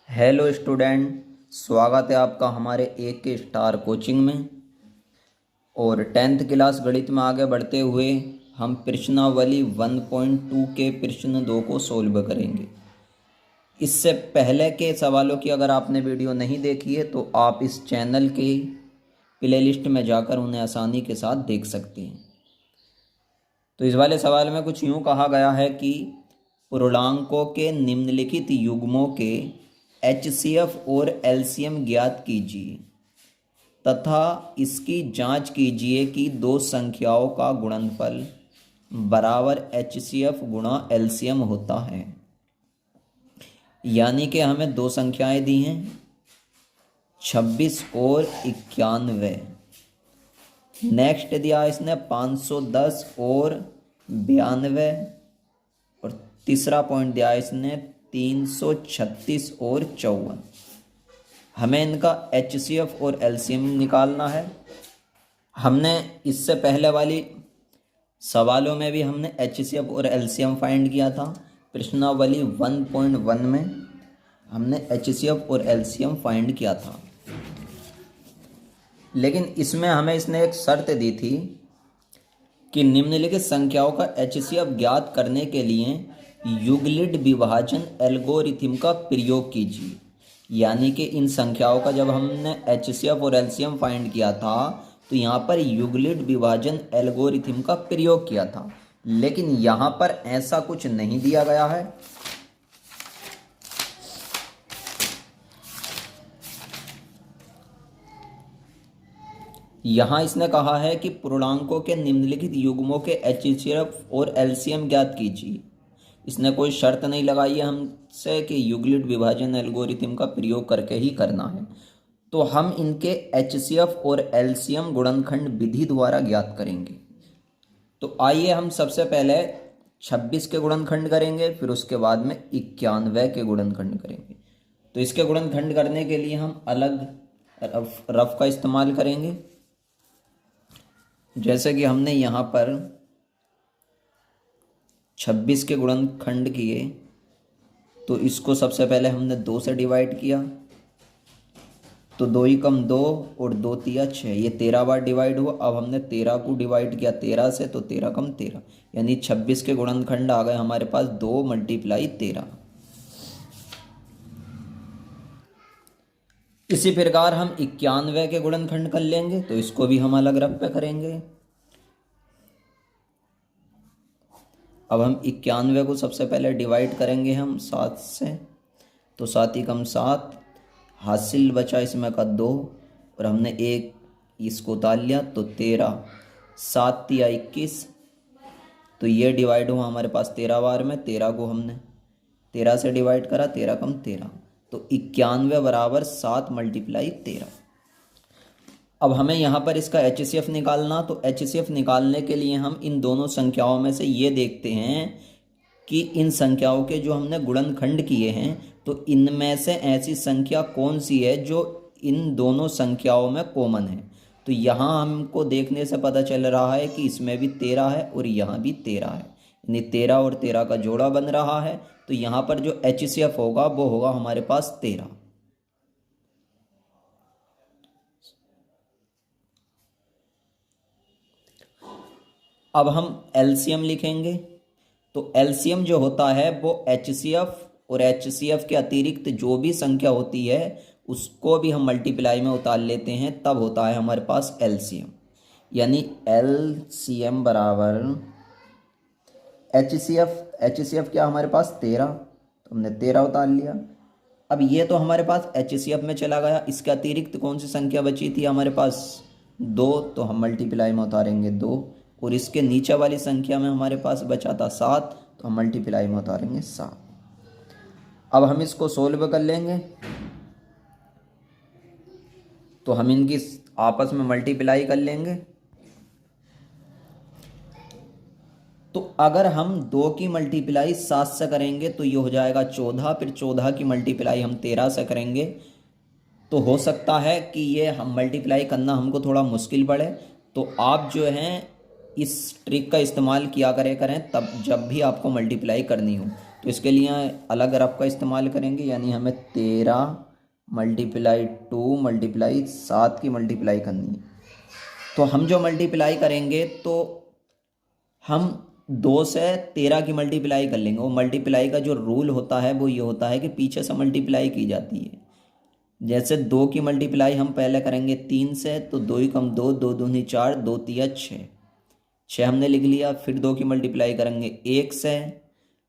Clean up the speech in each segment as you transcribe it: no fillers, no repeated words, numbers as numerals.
Hello student, स्वागत है आपका हमारे एक के स्टार कोचिंग में। और 10th क्लास गणित में आगे बढ़ते हुए हम प्रश्नावली 1.2 के प्रश्न 2 को सोल्व करेंगे। इससे पहले के सवालों की अगर आपने वीडियो नहीं देखी है तो आप इस चैनल के प्लेलिस्ट में जाकर उन्हें आसानी के साथ देख सकते हैं। तो इस वाले सवाल में कुछ यूँ कहा गया है कि पूर्णांकों के निम्नलिखित युग्मों के HCF और LCM ज्ञात कीजिए तथा इसकी जांच कीजिए कि दो संख्याओं का गुणनफल बराबर HCF गुणा LCM होता है। यानी कि हमें दो संख्याएं दी हैं 26 और 91। नेक्स्ट दिया इसने 510 और 92 और तीसरा पॉइंट दिया इसने 336 और 54। हमें इनका HCF और LCM निकालना है। हमने इससे पहले वाली सवालों में भी हमने HCF और LCM फाइंड किया था। प्रश्नावली 1.1 में हमने HCF और LCM फाइंड किया था, लेकिन इसमें हमें इसने एक शर्त दी थी कि निम्नलिखित संख्याओं का HCF ज्ञात करने के लिए यूक्लिड विभाजन एल्गोरिथम का प्रयोग कीजिए। यानी कि इन संख्याओं का जब हमने HCF और LCM फाइंड किया था तो यहाँ पर यूक्लिड विभाजन एल्गोरिथम का प्रयोग किया था, लेकिन यहाँ पर ऐसा कुछ नहीं दिया गया है। यहाँ इसने कहा है कि पूर्णांकों के निम्नलिखित युग्मों के HCF और LCM ज्ञात कीजिए। इसने कोई शर्त नहीं लगाई है हमसे कि यूक्लिड विभाजन एल्गोरिथम का प्रयोग करके ही करना है। तो हम इनके HCF और LCM गुणनखंड विधि द्वारा ज्ञात करेंगे। तो आइए हम सबसे पहले 26 के गुणनखंड करेंगे, फिर उसके बाद में 91 के गुणनखंड करेंगे। तो इसके गुणनखंड करने के लिए हम अलग रफ का इस्तेमाल करेंगे। जैसे कि हमने यहाँ पर 26 के गुणनखंड किए तो इसको सबसे पहले हमने 2 से डिवाइड किया, तो 2 ही कम 2 और 2 तिया 6, ये 13 बार डिवाइड हुआ। अब हमने 13 को डिवाइड किया 13 से, तो 13 कम 13, यानी 26 के गुणनखंड आ गए हमारे पास 2 × 13। इसी प्रकार हम 91 के गुणनखंड कर लेंगे, तो इसको भी हम अलग रफ पे करेंगे। अब हम 91 को सबसे पहले डिवाइड करेंगे हम 7 से, तो 7 ही कम 7, हासिल बचा इसमें का 2 और हमने 1 इसको उतार लिया, तो 13, 7 तिया 21, तो ये डिवाइड हुआ हमारे पास 13 बार में। 13 को हमने 13 से डिवाइड करा, 13 कम 13, तो 91 बराबर 7 × 13। अब हमें यहाँ पर इसका HCF निकालना, तो HCF निकालने के लिए हम इन दोनों संख्याओं में से ये देखते हैं कि इन संख्याओं के जो हमने गुणनखंड किए हैं तो इनमें से ऐसी संख्या कौन सी है जो इन दोनों संख्याओं में कॉमन है। तो यहाँ हमको देखने से पता चल रहा है कि इसमें भी 13 है और यहाँ भी 13 है, यानी 13 और 13 का जोड़ा बन रहा है। तो यहाँ पर जो HCF होगा वो होगा हमारे पास 13। अब हम LCM लिखेंगे, तो LCM जो होता है वो HCF और HCF के अतिरिक्त जो भी संख्या होती है उसको भी हम मल्टीप्लाई में उतार लेते हैं, तब होता है हमारे पास LCM। यानी LCM बराबर HCF क्या हमारे पास 13, तो हमने 13 उतार लिया। अब ये तो हमारे पास HCF में चला गया, इसके अतिरिक्त कौन सी संख्या बची थी हमारे पास 2, तो हम मल्टीप्लाई में उतारेंगे 2, और इसके नीचे वाली संख्या में हमारे पास बचा था 7, तो हम मल्टीप्लाई में उतारेंगे 7। अब हम इसको सोल्व कर लेंगे, तो हम इनकी आपस में मल्टीप्लाई कर लेंगे। तो अगर हम 2 की मल्टीप्लाई 7 से करेंगे तो ये हो जाएगा 14, फिर 14 की मल्टीप्लाई हम 13 से करेंगे, तो हो सकता है कि ये हम मल्टीप्लाई करना हमको थोड़ा मुश्किल पड़े। तो आप जो हैं इस ट्रिक का इस्तेमाल किया करें तब जब भी आपको मल्टीप्लाई करनी हो। तो इसके लिए अलग रफ का इस्तेमाल करेंगे, यानी हमें 13 मल्टीप्लाई 2 मल्टीप्लाई 7 की मल्टीप्लाई करनी है। तो हम जो मल्टीप्लाई करेंगे तो हम 2 से 13 की मल्टीप्लाई कर लेंगे। वो मल्टीप्लाई का जो रूल होता है वो ये होता है कि पीछे से मल्टीप्लाई की जाती है। जैसे 2 की मल्टीप्लाई हम पहले करेंगे 3 से, तो 2 ही कम 2, 2 दूनी 4, 2 तिया 6, 6 हमने लिख लिया। फिर 2 की मल्टीप्लाई करेंगे 1 से,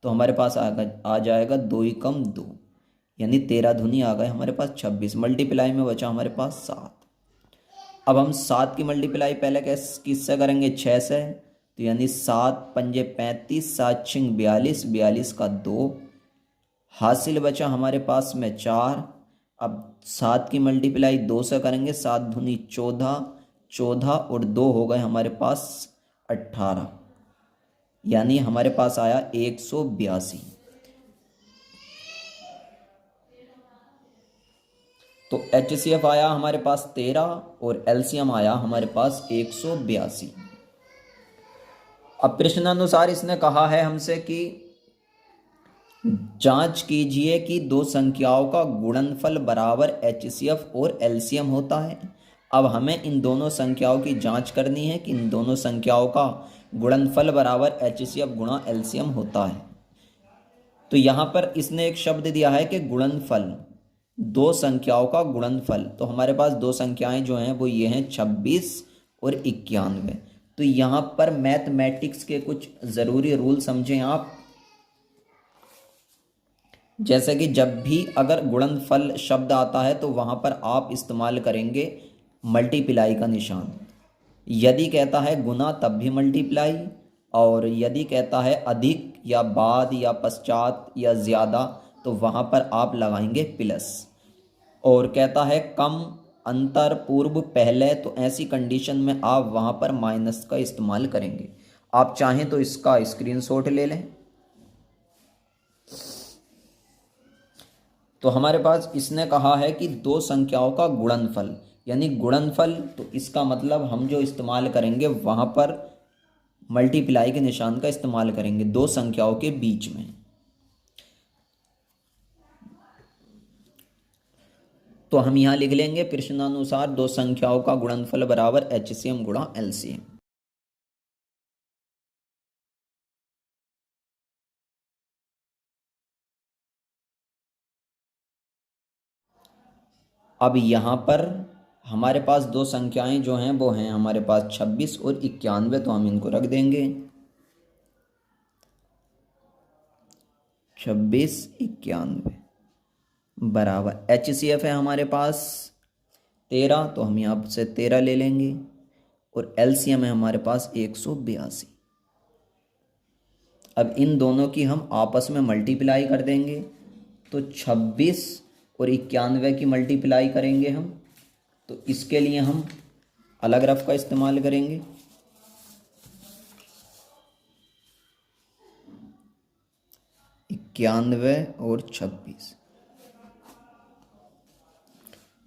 तो हमारे पास आ जाएगा 2 ही कम 2, यानी 13 दूनी आ गए हमारे पास 26। मल्टीप्लाई में बचा हमारे पास 7। अब हम 7 की मल्टीप्लाई पहले किससे करेंगे? 6 से, तो यानी 7 पंजे 35, 7 छिंग 42, 42 का 2, हासिल बचा हमारे पास में 4। अब 7 की मल्टीप्लाई 2 से करेंगे, 7 दूनी 14, 14 और 2 हो गए हमारे पास 18, यानी हमारे पास आया 182। तो HCF आया हमारे पास 13 और LCM आया हमारे पास 182। अब प्रश्नानुसार इसने कहा है हमसे कि जांच कीजिए कि दो संख्याओं का गुणनफल बराबर HCF और LCM होता है। अब हमें इन दोनों संख्याओं की जांच करनी है कि इन दोनों संख्याओं का गुणनफल बराबर HCF गुणा LCM होता है। तो यहाँ पर इसने एक शब्द दिया है कि गुणनफल, दो संख्याओं का गुणनफल। तो हमारे पास दो संख्याएं जो हैं वो ये हैं 26 और 91। तो यहाँ पर मैथमेटिक्स के कुछ ज़रूरी रूल समझें आप। जैसे कि जब भी अगर गुणनफल शब्द आता है तो वहाँ पर आप इस्तेमाल करेंगे मल्टीप्लाई का निशान। यदि कहता है गुना तब भी मल्टीप्लाई, और यदि कहता है अधिक या बाद या पश्चात या ज़्यादा तो वहाँ पर आप लगाएंगे प्लस। और कहता है कम, अंतर, पूर्व, पहले, तो ऐसी कंडीशन में आप वहाँ पर माइनस का इस्तेमाल करेंगे। आप चाहें तो इसका स्क्रीनशॉट ले लें। तो हमारे पास इसने कहा है कि दो संख्याओं का गुणनफल, यानी गुणनफल, तो इसका मतलब हम जो इस्तेमाल करेंगे वहाँ पर मल्टीप्लाई के निशान का इस्तेमाल करेंगे दो संख्याओं के बीच में। तो हम यहाँ लिख लेंगे प्रश्नानुसार दो संख्याओं का गुणनफल बराबर HCM गुणा LCM। अब यहाँ पर हमारे पास दो संख्याएं जो हैं वो हैं हमारे पास 26 और 91। तो हम इनको रख देंगे 26, 91 बराबर HCF है हमारे पास 13, तो हम यहाँ से 13 ले लेंगे, और LCM है हमारे पास 182। अब इन दोनों की हम आपस में मल्टीप्लाई कर देंगे, तो 26 और 91 की मल्टीप्लाई करेंगे हम। तो इसके लिए हम अलग रफ का इस्तेमाल करेंगे। इक्यानवे और 26,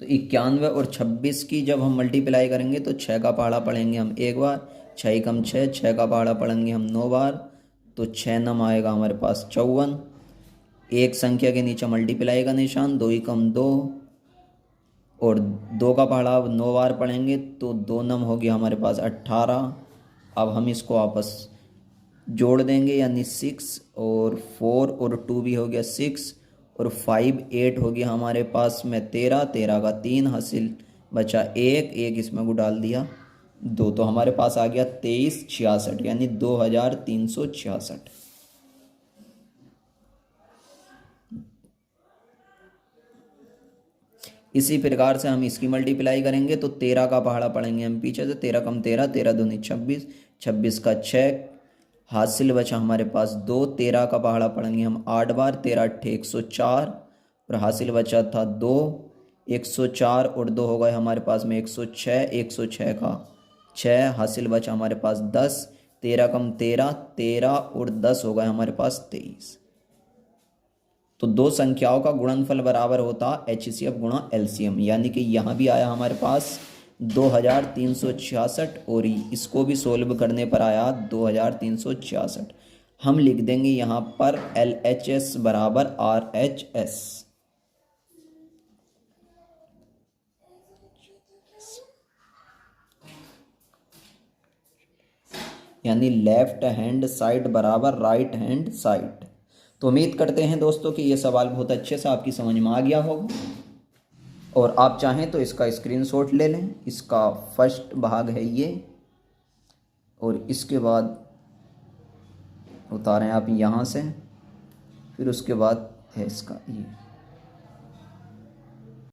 तो 91 और 26 की जब हम मल्टीप्लाई करेंगे तो 6 का पहाड़ा पढ़ेंगे हम एक बार, 6 कम 6, 6 का पहाड़ा पढ़ेंगे हम 9 बार, तो 6 नम आएगा हमारे पास 54। एक संख्या के नीचे मल्टीप्लाई का निशान, 2 कम 2, और 2 का पहाड़ा 9 बार पढ़ेंगे तो 2 नम होगी हमारे पास 18। अब हम इसको आपस जोड़ देंगे, यानी 6 और 4 और 2 भी हो गया 6 और 5 8 हो गया हमारे पास में 13, 13 का 3 हासिल बचा 1, 1 इसमें को डाल दिया 2, तो हमारे पास आ गया 2366, यानी 2366। इसी प्रकार से हम इसकी मल्टीप्लाई करेंगे तो 13 का पहाड़ा पढ़ेंगे हम पीछे से, 13 कम 13, 13 दूनी 26, 26 का 6 हासिल बचा हमारे पास 2, 13 का पहाड़ा पढ़ेंगे हम 8 बार, 13 अट्ठे 104 और हासिल बचा था 2, 104 और 2 हो गए हमारे पास में 106, 106 का 6 हासिल बचा हमारे पास 10, 13 कम 13, 13 और 10 हो गए हमारे पास 23। तो दो संख्याओं का गुणनफल बराबर होता HCF गुणा LCM, यानी कि यहाँ भी आया हमारे पास 2366 और इसको भी सोल्व करने पर आया 2366। हम लिख देंगे यहाँ पर LHS बराबर RHS। यानी लेफ्ट हैंड साइड बराबर राइट हैंड साइड। तो उम्मीद करते हैं दोस्तों कि ये सवाल बहुत अच्छे से आपकी समझ में आ गया होगा, और आप चाहें तो इसका स्क्रीनशॉट ले लें। इसका फर्स्ट भाग है ये, और इसके बाद उतारें आप यहाँ से, फिर उसके बाद है इसका ये।